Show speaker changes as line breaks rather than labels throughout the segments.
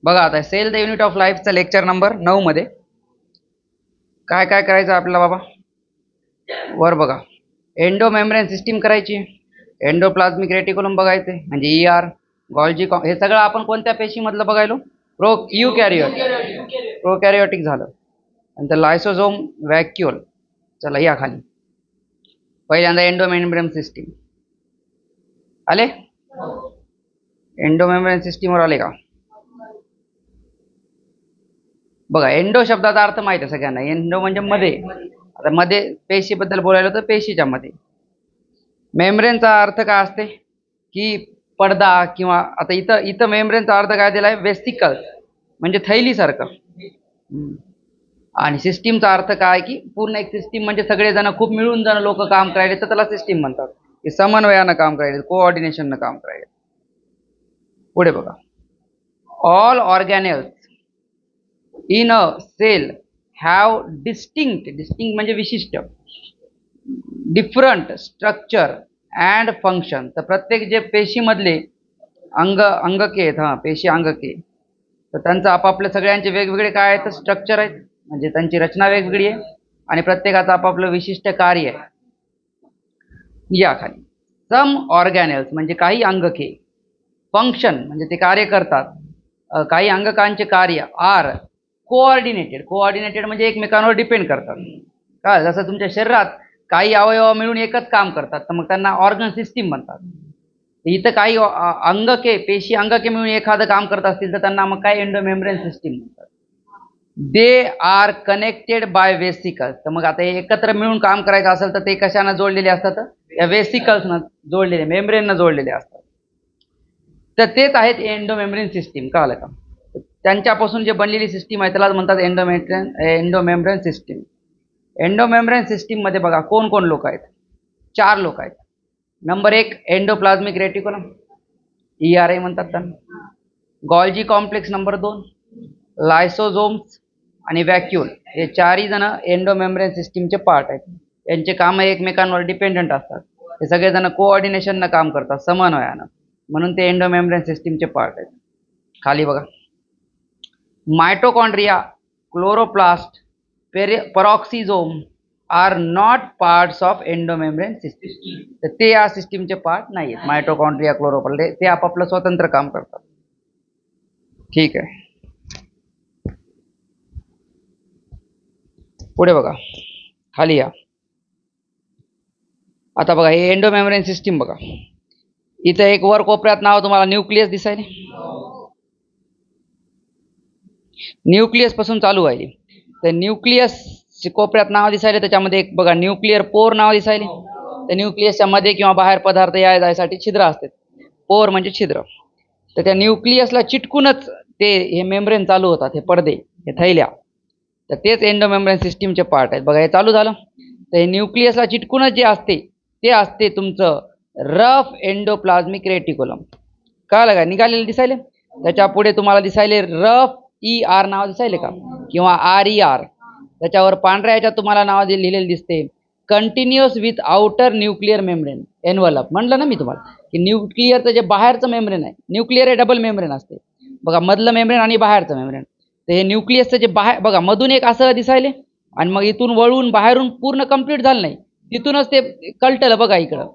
बघा आता cell the unit of लाईफचा लेक्चर नंबर 9 मध्ये काय काय करायचं आपल्याला बाबा. वर बघा, एंडो मेम्ब्रेन सिस्टीम करायची, एंडोप्लाझ्मिक रेटिक्युलम बघायचे म्हणजे ER, गॉल्जी, हे सगळं आपण कोणत्या पेशीमधलं बघायलो? प्रोकॅरियोटिक झालं. नंतर लायसोझोम, व्हॅक्युल. चला या खाली पहिल्यांदा एंडो मेम्ब्रेन सिस्टीम आले. एंडो मेम्ब्रेन सिस्टीमवर आले का? बघा, एंडो शब्दाचा अर्थ माहिती आहे सगळ्यांना. एंडो म्हणजे मध्ये. आता मध्ये पेशीबद्दल बोलायला तर पेशीच्या मध्ये. मेम्ब्रेनचा अर्थ काय असते की पडदा, किंवा आता इथं मेम्ब्रेनचा अर्थ काय दिलाय? वेसिकल म्हणजे थैलीसारखं. आणि सिस्टीमचा अर्थ काय की पूर्ण एक सिस्टीम म्हणजे सगळेजण खूप मिळून जण लोक काम करायले तर त्याला सिस्टीम म्हणतात. की समन्वयानं काम करायले, कोऑर्डिनेशननं काम करायले. पुढे बघा, all organelles in a cell have distinct म्हणजे विशिष्ट, डिफरंट स्ट्रक्चर अँड फंक्शन. तर प्रत्येक जे पेशीमधले अंगके आहेत, पेशी अंगके, तर त्यांचं आपापल्या सगळ्यांचे वेगवेगळे काय आहेत? स्ट्रक्चर आहेत, म्हणजे त्यांची रचना वेगवेगळी आहे आणि प्रत्येकाचं आपापलं विशिष्ट कार्य आहे. या खाली सम ऑर्गॅनेल्स म्हणजे काही अंगके, फंक्शन म्हणजे ते कार्य करतात, काही अंगकांचे कार्य आर कोऑर्डिनेटेड म्हणजे एकमेकांवर डिपेंड करतात. का? जसं तुमच्या शरीरात काही अवयव मिळून एकच काम करतात तर मग त्यांना ऑर्गन सिस्टीम म्हणतात. इथं काही अंगके, पेशी अंगके मिळून एखादं काम करत असतील तर त्यांना मग काय? एंडो मेम्ब्रेन सिस्टीम म्हणतात. They are connected by vesicles. तर मग आता हे एकत्र मिळून काम करायचं असेल तर ते कशानं जोडलेले असतात? या वेसिकल्सनं जोडलेले, मेम्ब्रेननं जोडलेले असतात. तर तेच आहेत एंडो मेम्ब्रेन सिस्टीम. कळलं का? त्यांच्यापासून जे बनलेली सिस्टीम आहे त्यालाच म्हणतात endo membrane system. Endo membrane system मध्ये बघा कोण कोण लोक आहेत? 4 लोक आहेत. नंबर 1 एंडोप्लाझ्मिक रेटिक्युलम, ERA म्हणतात त्यांना. गॉल्जी कॉम्प्लेक्स नंबर 2, लायसोझोम्स आणि व्हॅक्यूल. हे 4ही जण एंडो मेम्ब्रेन सिस्टीमचे पार्ट आहेत. यांचे काम एकमेकांवर डिपेंडंट असतात. हे सगळेजण कोऑर्डिनेशननं काम करतात, समन्वयानं, म्हणून ते एंडो मेम्ब्रेन सिस्टीमचे पार्ट आहेत. खाली बघा, mitochondria, chloroplast, peroxisome are not parts of endo membrane system. तर ते या सिस्टीमचे पार्ट नाही आहेत. मायटोकॉन्ड्रिया, क्लोरोप्लास्ट ते आपापलं स्वतंत्र काम करतात. ठीक आहे, पुढे बघा, खाली या. आता बघा हे एंडो मेम्ब्रेन सिस्टीम बघा. इथं एक वर कोपऱ्यात नाव तुम्हाला न्यूक्लियस दिसायले. न्यूक्लियस पासून चालू आहे. तर न्यूक्लियस कोपऱ्यात नाव दिसायले, त्याच्यामध्ये एक बघा न्यूक्लियर पोर नाव दिसायले. तर न्यूक्लियसच्या मध्ये किंवा बाहेर पदार्थ जायसाठी छिद्र असतात. पोर म्हणजे छिद्र. तर त्या न्यूक्लियसला चिटकूनच ते हे मेम्ब्रेन चालू होतात, हे पडदे, हे थैल्या. तर तेच एंडो मेम्ब्रेन सिस्टीमचे पार्ट आहेत. बघा हे चालू झालं. तर हे न्यूक्लियसला चिटकूनच जे असते ते असते तुमचं रफ एंडोप्लाझ्मिक रेटिक्युलम. कळलं का? निघालेले दिसायले. त्याच्या पुढे तुम्हाला दिसायले रफ ER नाव दिसायले का, किंवा RER. त्याच्यावर पांढऱ्या ह्याच्यात तुम्हाला नाव लिहिलेलं दिसते continuous with outer nuclear membrane envelope. म्हणलं ना मी तुम्हाला की न्यूक्लियरचं जे बाहेरचं मेम्ब्रेन आहे, न्यूक्लियर हे डबल मेम्ब्रेन असते बघा, मधलं मेम्ब्रेन आणि बाहेरचं मेम्ब्रेन. तर हे न्यूक्लियसचं जे बाहेर बघा, मधून एक असं दिसायले आणि मग इथून वळून बाहेरून पूर्ण कंप्लीट झालं नाही, तिथूनच ते कलटलं बघा इकडं.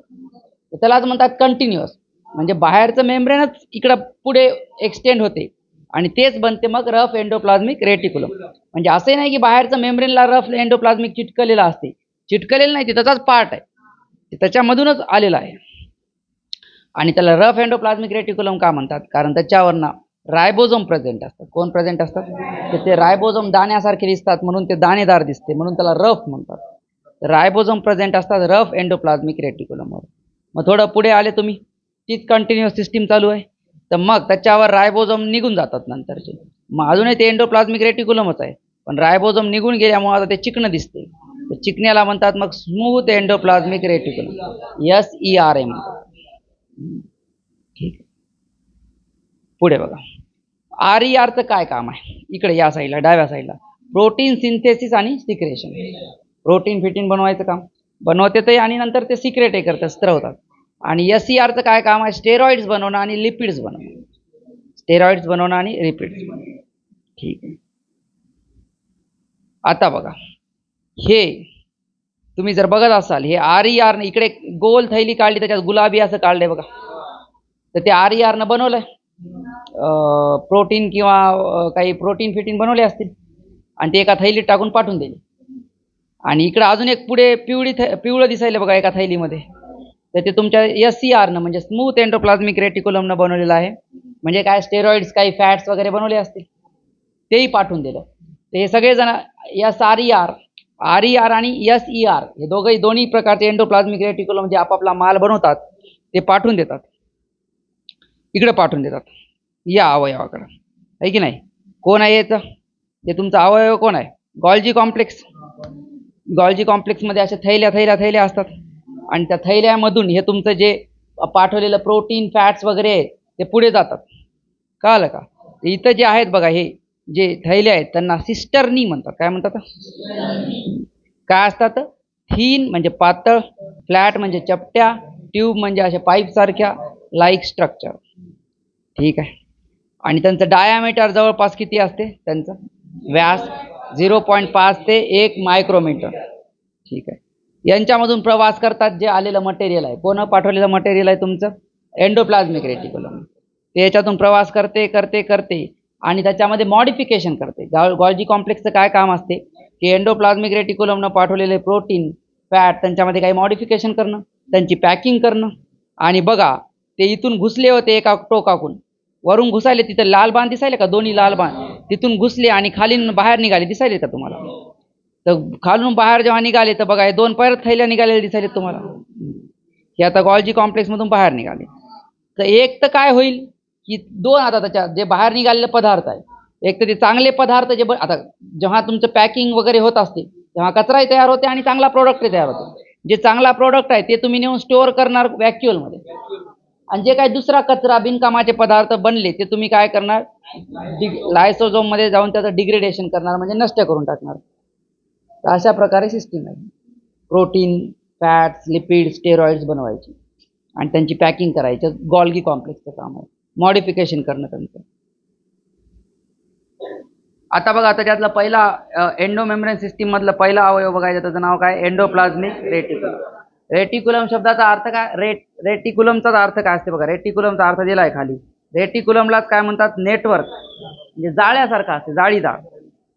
त्यालाच म्हणतात कंटिन्युअस. म्हणजे बाहेरचं मेम्ब्रेनच इकडं पुढे एक्सटेंड होते आणि तेच बनते मग रफ एंडोप्लाझ्मिक रेटिक्युलम. म्हणजे असंही नाही की बाहेरचं मेम्ब्रेनला रफ एंडोप्लाझ्मिक चिटकलेलं असते, चिटकलेलं नाही, ते त्याचाच पार्ट आहे, ते त्याच्यामधूनच आलेला आहे. आणि त्याला रफ एंडोप्लाझ्मिक रेटिक्युलम का म्हणतात? कारण त्याच्यावर ना रायबोझोम प्रेझेंट असतात. कोण प्रेझेंट असतात? तर ते रायबोझोम दाण्यासारखे दिसतात म्हणून ते दाणेदार दिसते, म्हणून त्याला रफ म्हणतात. रायबोझोम प्रेझेंट असतात रफ एंडोप्लाझ्मिक रेटिक्युलमवर. मग थोडं पुढे आले तुम्ही, तीच कंटिन्युअस सिस्टीम चालू आहे. तर मग त्याच्यावर रायबोझोम निघून जातात नंतरचे. मग अजूनही ते एंडोप्लाझ्मिक रेटिक्युलमच आहे, पण रायबोझोम निघून गेल्यामुळे आता ते चिकणं दिसते. तर चिकण्याला म्हणतात मग स्मूथ एंडोप्लाझ्मिक रेटिक्युलम, SERA म्हणतात. ठीक, पुढे बघा, RERचं काय काम आहे? इकडे या साईडला, डाव्या साईडला, प्रोटीन सिंथेसिस आणि सिक्रेशन. प्रोटीन फिटीन बनवायचं काम बनवते ते आणि नंतर ते सिक्रेट करतात, स्त्रवतात. आणि SERचं काय काम आहे? स्टेरॉइड्स बनवणं आणि लिपिड्स बनवणं. स्टेरॉइड्स बनवणं आणि लिपिड्स बनवणं. ठीक आहे. आता बघा, हे तुम्ही जर बघत असाल, हे RER इकडे गोल थैली काढली, त्याच्यात गुलाबी असं काढलंय बघा, तर ते RER बनवलंय. प्रोटीन किंवा काही प्रोटीन फिटीन बनवले असतील आणि ते एका थैलीत टाकून पाठवून दिले. आणि इकडे अजून एक पुढे पिवळं दिसायला बघा एका थैलीमध्ये, तर ते तुमच्या SCR म्हणजे स्मूथ एंडोप्लाझ्मिक रेटिक्युलमनं बनवलेलं आहे. म्हणजे काय, स्टेरॉइड्स काही फॅट्स वगैरे बनवले असतील तेही पाठवून दिलं. ते सगळेजण RER आणि SER हे दोन्ही प्रकारचे एंडोप्लाझ्मिक रेटिक्युलम जे आपापला माल बनवतात ते पाठवून देतात, इकडे पाठवून देतात या अवयवाकडे, आहे की नाही. कोण आहे याचं, हे तुमचा अवयव कोण आहे, गॉल्जी कॉम्प्लेक्स. गॉल्जी कॉम्प्लेक्समध्ये अशा थैल्या असतात आणि त्या थैल्यामधून हे तुमचं जे पाठवलेलं प्रोटीन फॅट्स वगैरे आहे ते पुढे जातात. कळलं का. इथं जे आहेत बघा, हे जे थैले आहेत त्यांना सिस्टर्नी म्हणतात. काय म्हणतात, काय असतात, थीन म्हणजे पातळ, फ्लॅट म्हणजे चपट्या, ट्यूब म्हणजे अशा पाईप सारख्या लाईक स्ट्रक्चर. ठीक आहे. आणि त्यांचं डायामीटर जवळपास किती असते, त्यांचं व्यास 0.5 ते 1 मायक्रोमीटर. ठीक आहे. यांच्यामधून प्रवास करतात जे आलेलं मटेरियल आहे. कोण पाठवलेलं मटेरियल आहे, तुमचं एंडोप्लाझ्मिक रेटिक्युलम. ते याच्यातून प्रवास करते आणि त्याच्यामध्ये मॉडिफिकेशन करते. गॉल्जी कॉम्प्लेक्सचं काय काम असते की एंडोप्लाझ्मिक रेटिक्युलमनं पाठवलेले प्रोटीन फॅट त्यांच्यामध्ये काही मॉडिफिकेशन करणं, त्यांची पॅकिंग करणं. आणि बघा, ते इथून घुसले होते एका टोकाकून, वरून घुसायले, तिथं लाल बाण दिसायले का, दोन्ही लाल बाण तिथून घुसले आणि खाली बाहेर निघाले, दिसायले का तुम्हाला. तर खालून बाहेर जेव्हा निघाले तर बघा, हे 2 परत थैल्या निघालेले दिसायले तुम्हाला. हे आता गॉल्जी कॉम्प्लेक्समधून बाहेर निघाले. तर एक तर काय होईल की 2 आता त्याच्या जे बाहेर निघालेले पदार्थ आहे, एक तर ते चांगले पदार्थ जे आता जेव्हा तुमचं पॅकिंग वगैरे होत असते तेव्हा कचराही तयार होते आणि चांगला प्रोडक्टही तयार होतो. जे चांगला प्रोडक्ट आहे ते तुम्ही नेऊन स्टोअर करणार व्हॅक्युअलमध्ये, आणि जे काही दुसरा कचरा बिनकामाचे पदार्थ बनले ते तुम्ही काय करणार, लायसोझोममध्ये जाऊन त्याचं डिग्रेडेशन करणार, म्हणजे नष्ट करून टाकणार. तर अशा प्रकारे सिस्टीम आहे. प्रोटीन फॅट्स लिपिड स्टेरॉइड्स बनवायची आणि त्यांची पॅकिंग करायची. गॉल्गी कॉम्प्लेक्सचं काम आहे मॉडिफिकेशन करणं त्यांचं. आता बघा, आता त्यातला पहिला एंडोमेम्ब्रेन सिस्टीम मधलं पहिला अवयव बघायचं, त्याचं नाव काय, एंडोप्लाझ्मिक रेटिक्युलम. रेटिक्युलम शब्दाचा अर्थ काय, रेटिक्युलमचा अर्थ काय असते बघा, रेटिक्युलमचा अर्थ दिलाय खाली. रेटिक्युलमलाच काय म्हणतात, नेटवर्क, म्हणजे जाळ्यासारखा असते, जाळीदार.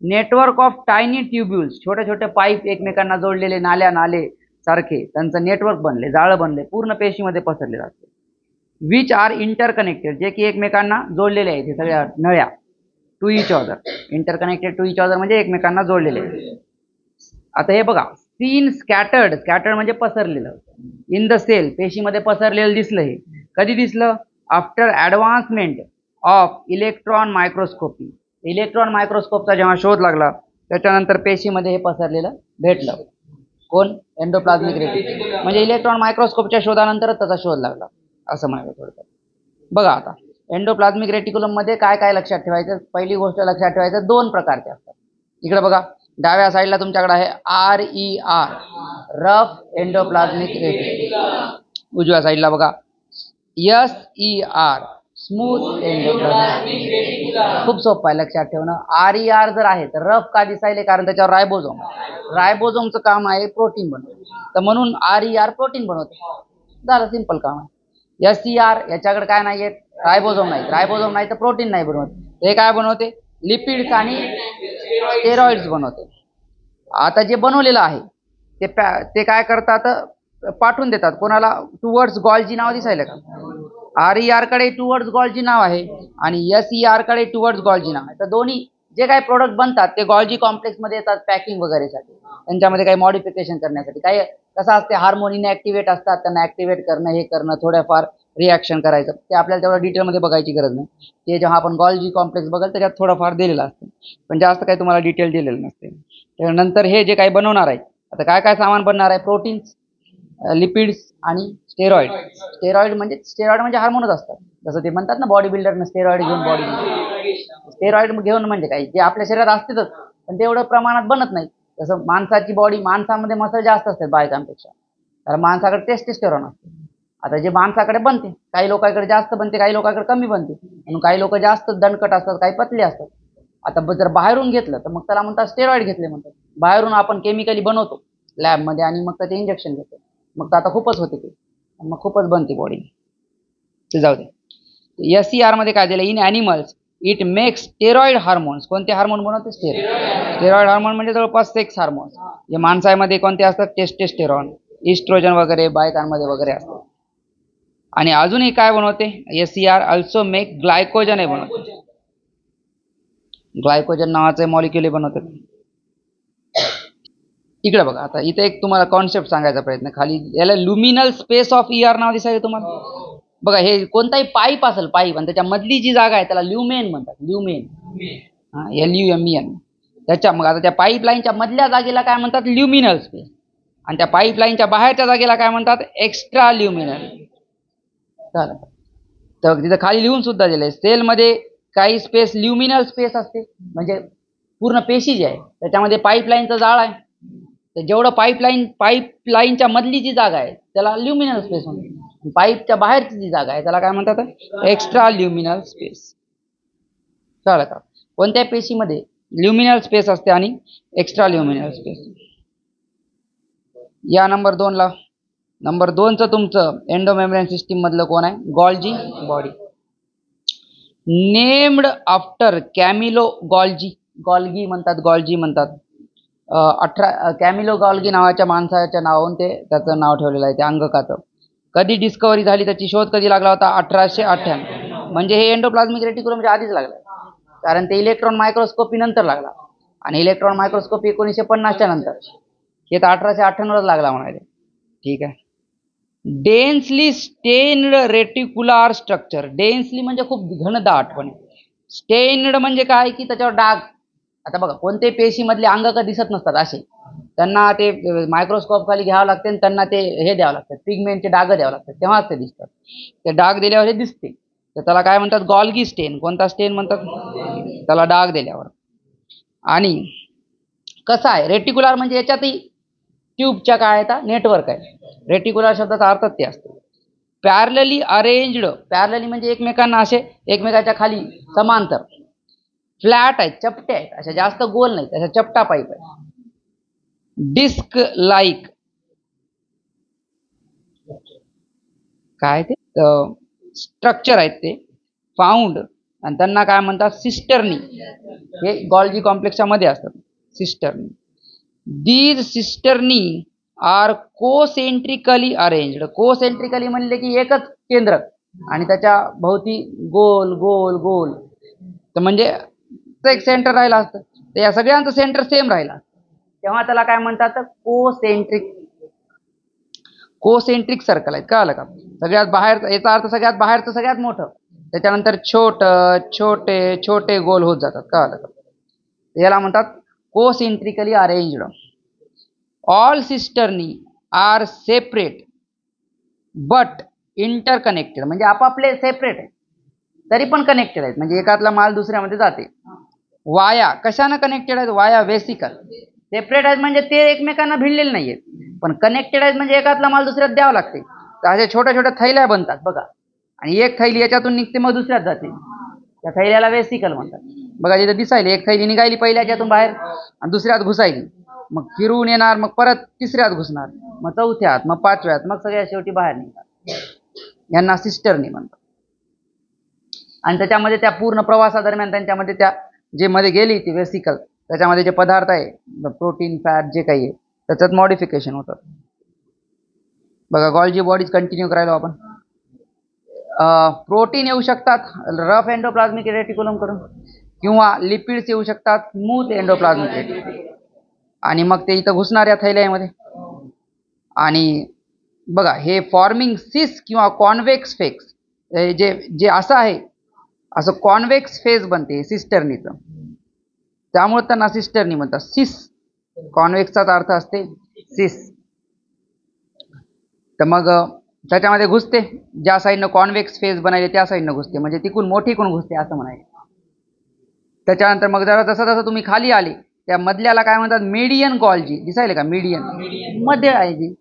नेटवर्क ऑफ टायनी ट्युब्युल्स, छोटे छोटे पाईप एकमेकांना जोडलेले, नाले सारखे त्यांचं नेटवर्क बनले, जाळं बनले, पूर्ण पेशीमध्ये पसरले जाते. विच आर इंटरकनेक्टेड, जे की एकमेकांना जोडलेले आहेत, हे सगळ्या नळ्या, to each other. Interconnected to each other म्हणजे एकमेकांना जोडलेले. आता हे बघा, सीन स्कॅटर्ड म्हणजे पसरलेलं, इन द सेल, पेशीमध्ये पसरलेलं दिसलं. हे कधी दिसलं, after advancement of electron microscopy. Electron मायक्रोस्कोपचा जेव्हा शोध लागला त्याच्यानंतर पेशीमध्ये हे पसरलेलं भेटलं. कोण, एंडोप्लाझ्मिक रेटिक्युलम. म्हणजे इलेक्ट्रॉन मायक्रोस्कोपच्या शोधानंतरच त्याचा शोध लागला असं म्हणायचं थोडक्यात. बघा, आता एंडोप्लाझ्मिक रेटिक्युलम मध्ये काय काय लक्षात ठेवायचं. पहिली गोष्ट लक्षात ठेवायचं, 2 प्रकारचे असतात. इकडे बघा, डाव्या साईडला तुमच्याकडे आहे RER, रफ एंडोप्लाझ्मिक रेटिक्युलम. उजव्या साईडला बघा SER, स्मूथ एंडोप्लाझ्मिक रेटिक्युलम. खूप सोपं आहे लक्षात ठेवणं. RER जर आहे तर रफ का दिसायले, कारण त्याच्यावर रायबोझोम. रायबोझोमचं काम आहे प्रोटीन बनवणे, तर म्हणून RER प्रोटीन बनवते. झालं, सिंपल काम आहे. SER याच्याकडे काय नाही आहेत, रायबोझोम नाही तर प्रोटीन नाही बनवत. हे काय बनवते, लिपिड्स आणि स्टेरॉइड्स बनवते. आता जे बनवलेलं आहे ते काय करतात, पाठवून देतात कोणाला, टुवर्ड्स गॉल्जी नाव दिसायला का, RER कडे टुवर्ड्स गॉल्जी नाव आहे आणि SER कडे टुवर्ड्स गॉल्जी नाव आहे. तर दोन्ही जे काही प्रोडक्ट बनतात ते गॉल्जी कॉम्प्लेक्समध्ये येतात पॅकिंग वगैरेसाठी, त्यांच्यामध्ये काही मॉडिफिकेशन करण्यासाठी. काही कसं असते, हार्मोन इनॅक्टिव्हेट असतात, त्यांना ॲक्टिव्हेट करणं, हे करणं, थोड्याफार रिॲक्शन करायचं. ते आपल्याला तेवढं डिटेलमध्ये बघायची गरज नाही. ते जेव्हा आपण गॉल्जी कॉम्प्लेक्स बघाल त्याच्यात थोडंफार दिलेलं असतं, पण जास्त काही तुम्हाला डिटेल दिलेलं नसते. त्यानंतर हे जे काही बनवणार आहे, आता काय काय सामान बनणार आहे, प्रोटीन्स, लिपिड्स आणि स्टेरॉइड. स्टेरॉइड म्हणजे हार्मोनच असतात. जसं ते म्हणतात ना, बॉडी बिल्डरनं स्टेरॉइड घेऊन बॉडी, स्टेरॉइड घेऊन म्हणजे काय, जे आपल्या शरीरात असतेच पण ते एवढं प्रमाणात बनत नाही. जसं माणसाची बॉडी, माणसामध्ये मसल जास्त असतात बायकांपेक्षा, कारण माणसाकडे टेस्टोस्टेरॉन असते. आता जे माणसाकडे बनते, काही लोकांकडे जास्त बनते, काही लोकांकडे कमी बनते, म्हणून काही लोक जास्त दणकट असतात, काही पतले असतात. आता जर बाहेरून घेतलं तर मग त्याला म्हणतात स्टेरॉइड घेतले म्हणतात. बाहेरून आपण केमिकली बनवतो लॅबमध्ये आणि मग त्याचे इंजेक्शन घेतो, मग तर आता खूपच होते ते, मग खूपच बनते बॉडी. ते जाऊ दे. SCR मध्ये काय दिलं, in animals it makes steroid hormones. कोणते हार्मोन बनवते? स्टेरॉइड हार्मोन म्हणजे जवळपास 6 हार्मोन्स. जे माणसामध्ये कोणते असतात? टेस्टेस्टेरॉन, इस्ट्रोजन वगैरे बायकांमध्ये वगैरे असतात. आणि अजूनही काय बनवते? SCR अल्सो मेक ग्लायकोजन बनवते. ग्लायकोजन नावाचे मॉलिक्युल बनवतात. इकडे बघा, आता इथे एक तुम्हाला कॉन्सेप्ट सांगायचा प्रयत्न, खाली याला लुमिनल स्पेस ऑफ ER नाव दिसायला तुम्हाला. बघा, हे कोणताही पाईप असेल, पाईप, आणि त्याच्या मधली जी जागा आहे त्याला ल्युमेन म्हणतात. Lumen, LUMEN. त्याच्या मग आता त्या पाईपलाईनच्या मधल्या जागेला काय म्हणतात? Luminal space. आणि त्या पाईपलाईनच्या बाहेरच्या जागेला काय म्हणतात? Extra luminal. तर तिथं खाली लिहून सुद्धा दिलंय, सेलमध्ये काही स्पेस ल्युमिनल स्पेस असते, म्हणजे पूर्ण पेशी जी आहे त्याच्यामध्ये पाईपलाईनचं जाळ आहे, तर जेवढं पाईपलाईनच्या मधली जी जागा आहे त्याला ल्युमिनल स्पेस म्हणतात. पाईपच्या बाहेरची जी जागा आहे त्याला काय म्हणतात? Extra luminal space. कळलं का? कोणत्या पेशीमध्ये ल्युमिनल स्पेस असते आणि एक्स्ट्रा ल्युमिनल स्पेस. या नंबर 2 ला. नंबर 2चं तुमचं एंडोमेम्ब्रेन सिस्टीम मधलं कोण आहे? Golgi body. Named after Camillo Golgi. Golgi म्हणतात, गॉल्जी म्हणतात. कॅमिलो गॉल्गी नावाच्या माणसाच्या नावावरून ते त्याचं नाव ठेवलेलं आहे, त्या अंगकाचं. कधी डिस्कवरी झाली, त्याची शोध कधी लागला होता? 1898. म्हणजे हे एंडोप्लाझ्मिक रेटिक्युलमच्या आधीच लागलं, कारण ते इलेक्ट्रॉन मायक्रोस्कोपी नंतर लागला, आणि इलेक्ट्रॉन मायक्रोस्कोपी 1950च्या नंतर. हे तर 1898च लागला म्हणाले. ठीक आहे. Densely stained reticular structure. Densely म्हणजे खूप घनदाटपणे, स्टेन्ड म्हणजे काय की त्याच्यावर डाग. आता बघा, कोणते पेशीमधले अंगक दिसत नसतात असे, त्यांना ते मायक्रोस्कोप खाली घ्यावं लागते आणि त्यांना ते हे द्यावं लागतं, पिगमेंटचे डाग द्यावं लागतात, तेव्हाच ते दिसतात. ते डाग दिल्यावर हे दिसते, तर त्याला काय म्हणतात? गॉल्गी स्टेन. कोणता स्टेन म्हणतात? त्याला डाग दिल्यावर. आणि कसं आहे रेटिक्युलर म्हणजे याच्यातही ट्यूबच्या काय आहे, नेटवर्क आहे. रेटिक्युलर शब्दाचा अर्थच ते असतो. Parallelly arranged. पॅरलली म्हणजे एकमेकांना असे, एकमेकाच्या खाली समांतर. फ्लॅट आहेत, चपटे आहेत, अशा जास्त गोल नाहीत, अशा चपटा पाईप आहे. Disc like. काय ते स्ट्रक्चर आहेत ते, फाउंड, आणि त्यांना काय म्हणतात? सिस्टर्नी. हे गॉल्जी कॉम्प्लेक्सच्या मध्ये असतात, cisternae. These cisternae are concentrically arranged. Concentrically म्हणले की एकच केंद्र आणि त्याच्या भोवती गोल गोल गोल, तर म्हणजे एक सेंटर राहिला असतं, तर या सगळ्यांचं सेंटर सेम राहिला, तेव्हा त्याला काय म्हणतात? कोसेंट्रिक. कोसेंट्रिक सर्कल आहेत. कळलं का? सगळ्यात बाहेर, याचा अर्थ सगळ्यात बाहेरचं सगळ्यात मोठं, त्याच्यानंतर छोटे छोटे गोल होत जातात. कळलं का? याला म्हणतात concentrically arranged. All cisternae are separate but interconnected. म्हणजे आपापले सेपरेट आहे तरी पण कनेक्टेड आहेत, म्हणजे एकातला माल दुसऱ्यामध्ये जाते. वाया. कशानं कनेक्टेड आहेत? वाया वेसिकल. सेपरेट आहेत म्हणजे ते एकमेकांना भिडलेले नाहीयेत, पण कनेक्टेड आहेत म्हणजे एकातला माल दुसऱ्यात द्यावा लागते. तर अशा छोट्या छोट्या थैल्या बनतात बघा, आणि एक थैली याच्यातून निघते मग दुसऱ्यात जाते, त्या थैल्याला वेसिकल म्हणतात. बघा जिथे दिसायली एक थैली निघाली पहिल्या याच्यातून बाहेर आणि दुसऱ्यात घुसायली, मग फिरून येणार, मग परत तिसऱ्यात घुसणार, मग चौथ्यात, मग पाचव्यात, मग सगळ्या शेवटी बाहेर निघतात. यांना सिस्टर्नी म्हणतात. आणि त्याच्यामध्ये त्या पूर्ण प्रवासादरम्यान त्यांच्यामध्ये त्या जे मध्ये गेली ती वेसिकल, त्याच्यामध्ये जे पदार्थ आहे, प्रोटीन, फॅट, जे काही आहे त्याच्यात मॉडिफिकेशन होतं. बघा, गॉल्जी बॉडीज कंटिन्यू करायला आपण. प्रोटीन येऊ शकतात रफ एंडोप्लाझ्मिक रेटिक्युलम कडून, किंवा लिपिड्स येऊ शकतात स्मूथ एंडोप्लाझ्मिक रेटिक्युलम, आणि मग ते इथं घुसणार या थैल्यामध्ये. आणि बघा, हे फॉर्मिंग सिस किंवा कॉन्व्हेक्स फेक्स, जे जे असं आहे, असं कॉन्व्हेक्स फेज बनते सिस्टर्नीचं, त्यामुळे त्यांना सिस्टर्नी म्हणतात. सिस, कॉन्व्हेक्सचा अर्थ असते सिस. तर मग त्याच्यामध्ये घुसते, ज्या साईडनं कॉन्व्हेक्स फेज बनायचे त्या साईडनं घुसते, म्हणजे तिकून मोठी कोण घुसते असं म्हणायचं. त्याच्यानंतर मग जरा जसं जसं तुम्ही खाली आले, त्या मधल्याला काय म्हणतात? Median Golgi. दिसायले का? मीडियन मध्ये आहे जी,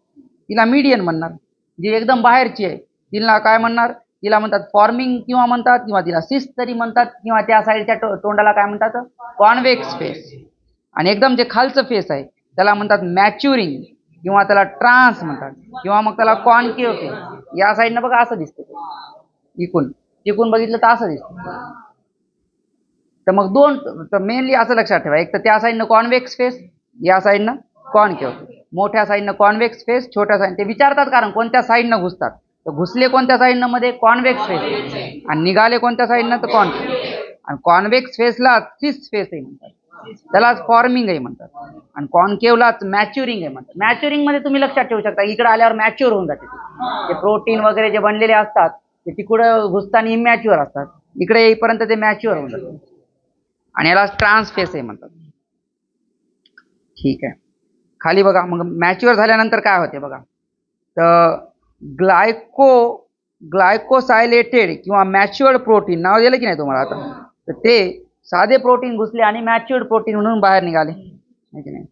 तिला मीडियन म्हणणार. जी एकदम बाहेरची आहे तिला काय म्हणणार, तिला म्हणतात फॉर्मिंग किंवा म्हणतात, किंवा तिला सिस्ट तरी म्हणतात, किंवा त्या साईडच्या तोंडाला काय म्हणतात, कॉन्व्हेक्स फेस. आणि एकदम जे खालचं फेस आहे त्याला म्हणतात मॅच्युरिंग, किंवा त्याला ट्रान्स म्हणतात, किंवा मग त्याला कॉन्केव्ह फेस. या साईडनं बघा असं दिसतं, इकून तिकून बघितलं तर असं दिसतं. तर मग दोन, तर मेनली असं लक्षात ठेवा, एक तर त्या साईडनं कॉन्व्हेक्स फेस, या साईडनं कॉन्केव्ह. मोठ्या साईडनं कॉन्व्हेक्स फेस, छोट्या साईड ते विचारतात कारण कोणत्या साईडनं घुसतात, तर घुसले कोणत्या साईडनं मध्ये कॉन्व्हेक्स फेस, आणि निघाले कोणत्या साईडनं तर कॉन्केव्ह. आणि कॉन्व्हेक्स फेसला सिस फेस आहे म्हणतात, त्यालाच फॉर्मिंग आहे म्हणतात, आणि कॉन्केव्हलाच मॅच्युरिंग आहे म्हणतात. मॅच्युरिंग मध्ये तुम्ही लक्षात ठेवू शकता, इकडे आल्यावर मॅच्युअर होऊन जाते, ते प्रोटीन वगैरे जे बनलेले असतात ते तिकडं घुसताना इमॅच्युअर असतात, इकडे येईपर्यंत ते मॅच्युअर होऊन जाते, आणि याला ट्रान्स फेस आहे म्हणतात. ठीक आहे, खाली बघा. मग मॅच्युअर झाल्यानंतर काय होते बघा, तर ग्लायकोसायलेटेड किंवा मॅच्युअर्ड प्रोटीन नाव दिलं की नाही तुम्हाला आता, तर ते साधे प्रोटीन घुसले आणि मॅच्युअर्ड प्रोटीन म्हणून बाहेर निघाले, की नाही,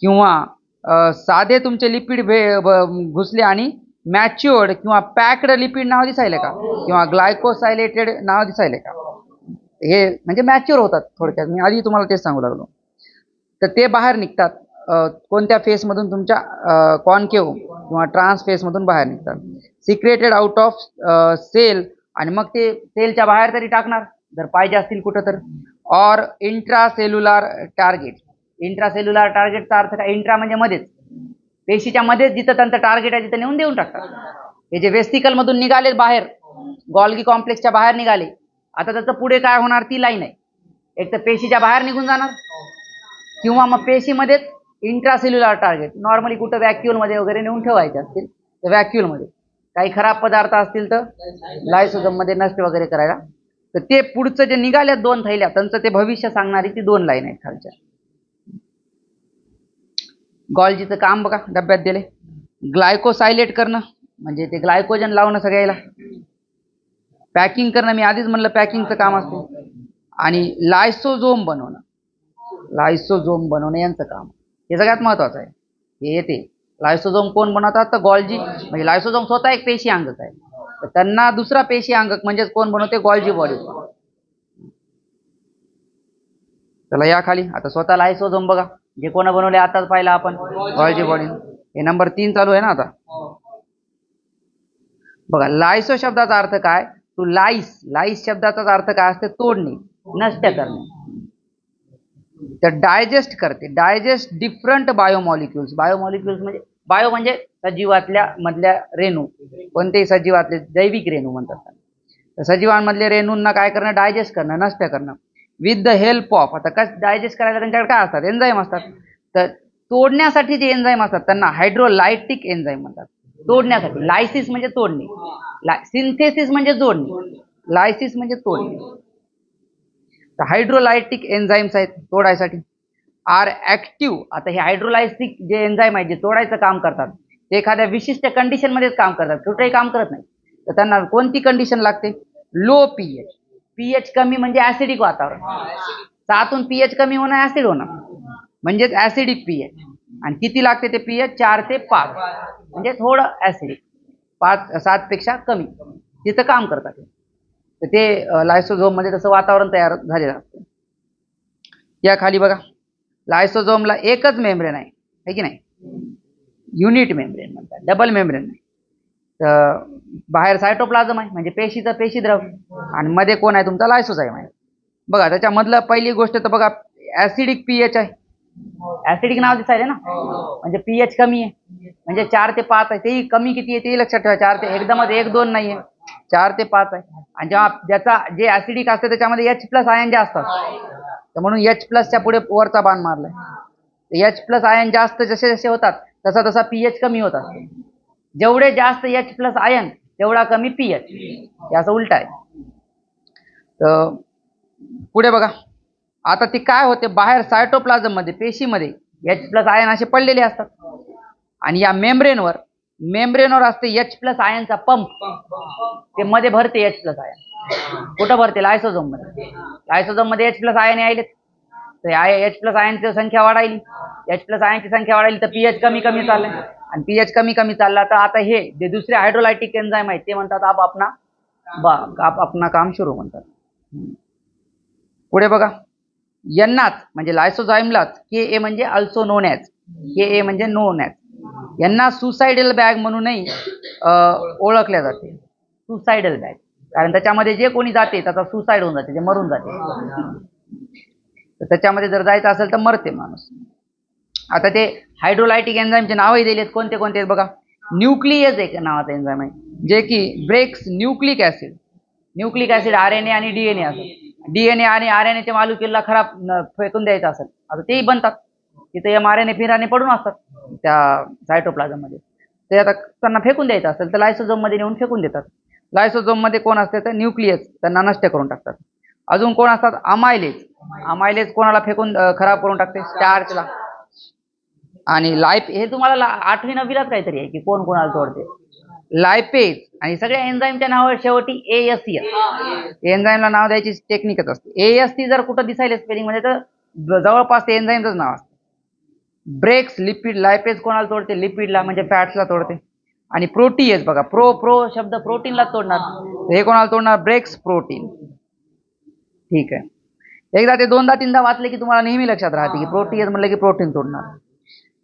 किंवा साधे तुमचे लिपिड घुसले आणि मॅच्युअर्ड किंवा पॅक्ड लिपिड नाव दिसायले का, किंवा ग्लायकोसायलेटेड नाव दिसायले का, हे म्हणजे मॅच्युअर होतात थोडक्यात. मी आधी तुम्हाला तेच सांगू लागलो. तर ते बाहेर निघतात कोणत्या फेसमधून, तुमच्या कॉन्केव्ह किंवा ट्रान्स फेसमधून बाहेर निघतात, सिक्रेटेड आउट ऑफ सेल. आणि मग ते सेलच्या बाहेर तरी टाकणार जर पाहिजे असतील कुठं तर. Or intracellular target. इंट्रासेल्युलर टार्गेटचा अर्थ काय, इंट्रा म्हणजे मध्येच, पेशीच्या मध्येच जिथं त्यांचं टार्गेट आहे तिथं नेऊन देऊन टाकतात. हे जे वेस्टिकल मधून निघाले बाहेर, गॉल्गी कॉम्प्लेक्सच्या बाहेर निघाले, आता त्याचं पुढे काय होणार ती लाईन आहे, एक तर पेशीच्या बाहेर निघून जाणार, किंवा मग पेशीमध्येच इंट्रासेल्युलर टार्गेट, नॉर्मली कुठं व्हॅक्युलमध्ये वगैरे नेऊन ठेवायचे असतील तर व्हॅक्युलमध्ये, काही खराब पदार्थ असतील तर लायसोझोममध्ये नष्ट वगैरे करायला. तर ते पुढचं जे निघाल्यात दोन थैल्या, त्यांचं ते भविष्य सांगणारी ती दोन लाईन आहेत खालच्या. गॉल्जीचं काम बघा डब्यात दिले, ग्लायकोसायलेट करणं म्हणजे ते ग्लायकोजन लावणं सगळ्याला, पॅकिंग करणं, मी आधीच म्हणलं पॅकिंगचं काम असतं, आणि लायसोझोम बनवणं, लायसोझोम बनवणं यांचं काम हे सगळ्यात महत्वाचं आहे. हे येते लायसोझोम कोण बनवतात, तर गॉल्जी, म्हणजे लायसोझोम स्वतः एक पेशी अंगक आहे, तर त्यांना दुसरा पेशी अंगक म्हणजेच कोण बनवते, गॉल्जी बॉडी. चला या खाली, आता स्वतः लायसोझोम बघा, जे कोण बनवले आताच पाहिलं आपण, गॉल्जी बॉडी. हे नंबर 3 चालू आहे ना आता. बघा लायसो शब्दाचा अर्थ काय, टू लाईस. लाईस शब्दाचा अर्थ काय असते, तोडणे, नष्ट करणे. तर डायजेस्ट करते, डायजेस्ट डिफरंट बायोमॉलिक्युल्स. बायोमॉलिक्युल्स म्हणजे बायो म्हणजे सजीवातल्या मधल्या रेणू, कोणतेही सजीवातले जैविक रेणू म्हणतात. तर सजीवांमधले रेणूंना काय करणं, डायजेस्ट करणं, नष्ट करणं, विथ द हेल्प ऑफ. आता कसं डायजेस्ट करायला त्यांच्याकडे काय असतात, एन्झाईम असतात. तर तोडण्यासाठी जे एन्झाईम असतात त्यांना हायड्रोलायटिक एन्झाईम म्हणतात. तोडण्यासाठी, लायसिस म्हणजे तोडणे, सिंथेसिस म्हणजे जोडणे, लायसिस म्हणजे तोडणे. तर हायड्रोलायटिक एन्झाईम्स आहेत तोडायसाठी, आर ऍक्टिव्ह. आता हे हायड्रोलायटिक जे एन्झाईम आहेत जे तोडायचं काम करतात ते एखाद्या विशिष्ट कंडिशन मध्येच काम करतात, कुठेही काम करत नाही. तर त्यांना कोणती कंडिशन लागते, लो पीएच. पीएच कमी म्हणजे ऍसिडिक वातावरण, 7तून पीएच कमी होणं ऍसिड होणं, म्हणजेच ऍसिडिक पीएच. आणि किती लागते ते पीएच, 4 ते 5, म्हणजे थोडं ऍसिडिक, 7 पेक्षा कमी तिथं काम करतात. तर ते लायसोझोम मध्ये तसं वातावरण तयार झालेलं असतं. या खाली बघा, लायसोझोमला एकच मेम्ब्रेन आहे की नाही, युनिट मेम्ब्रेन म्हणतात, डबल मेम्ब्रेन नाही. तर बाहेर सायटोप्लाझम आहे म्हणजे पेशीचं पेशीद्रव, आणि मध्ये कोण आहे तुमचा, लायसोझाईम आहे. बघा त्याच्यामधलं पहिली गोष्ट तर बघा, ऍसिडिक पीएच आहे, ऍसिडिक नाव दिसायला ना, म्हणजे पीएच कमी आहे, म्हणजे 4 ते 5 आहे. तेही कमी किती आहे ते लक्षात ठेवा, 4 ते एकदमच 1-2 नाही आहे, 4 ते 5 आहे. आणि जेव्हा ज्याचा जे ऍसिडिक असतं त्याच्यामध्ये H+ आयन जास्त असतात, तर म्हणून H+च्या पुढे वरचा बाण मारलाय. H+ आयन जास्त जसे जसे होतात तसा तसा पीएच कमी होत असतो. जेवढे जास्त H+ आयन तेवढा कमी पीएच, याचं उलट आहे. तर पुढे बघा, आता ती काय होते, बाहेर सायटोप्लाझम मध्ये पेशीमध्ये H+ आयन असे पडलेले असतात, आणि या मेम्ब्रेनवर असते H+ आयनचा पंप, ते मध्ये भरते H+ आयन. कुठं भरते, लायसोझोम मध्ये. लायसोझोम मध्ये H+ आयन यायले, तर H+ आयनची संख्या वाढायली, H+ आयनची संख्या वाढायली तर पीएच कमी कमी चाललंय. आणि पीएच कमी कमी चालला तर आता हे जे दुसरे हायड्रोलायटिक एन्झाईम आहेत ते म्हणतात आप अपना काम सुरू म्हणतात. पुढे बघा, यांनाच म्हणजे लायसोझाईमलाच के म्हणजे अल्सो नोन ॲज, के म्हणजे नोन ॲज, यांना सुसाइडल बॅग म्हणूनही ओळखल्या जाते. सुसाइडल बॅग कारण त्याच्यामध्ये जे कोणी जाते त्याचा सुसाइड होऊन जाते, जे मरून जाते. तर त्याच्यामध्ये जर जायचं असेल तर मरते माणूस. आता ते हायड्रोलायटिक एन्झाईमचे नावही दिलेत. कोणते कोणते बघा, न्यूक्लियस एक नावाचा एन्झाईम आहे जे की breaks nucleic acid. Nucleic acid RNA आणि DNA असं, DNA आणि RNAच्या मालिक्यूलला खराब फेकून द्यायचं असेल आता तेही बनतात. तिथे mRNA फिराने पडून असतात त्या सायटोप्लाझम मध्ये. ते आता त्यांना फेकून द्यायचं असेल तर लायसोझोम मध्ये नेऊन फेकून देतात. लायसोझोम मध्ये कोण असते तर न्यूक्लियस, त्यांना नष्ट करून टाकतात. अजून कोण असतात, अमायलेज. अमायलेज कोणाला फेकून खराब करून टाकते, स्टार्चला. आणि हे तुम्हाला 8वी 9वीलाच काहीतरी आहे की कोण कोणाला तोडते. लायपेज आणि सगळ्या एन्झाईमच्या नावावर शेवटी AST. एन्झाईमला नाव द्यायची टेक्निकच असते. AST जर कुठं दिसायला स्पेलिंग मध्ये तर जवळपास ते एन्झाईमचंच नाव असतं. ब्रेक्स लिपिड, लायपेज कोणाला तोडते, लिपिडला म्हणजे फॅट्सला तोडते. आणि प्रोटीएज बघा, प्रो शब्द प्रोटीनला तोडणार, हे कोणाला तोडणार, ब्रेक्स प्रोटीन. ठीक आहे, एकदा ते दोनदा तीनदा वाचले की तुम्हाला नेहमी लक्षात राहते की प्रोटीएज म्हणलं की प्रोटीन तोडणार.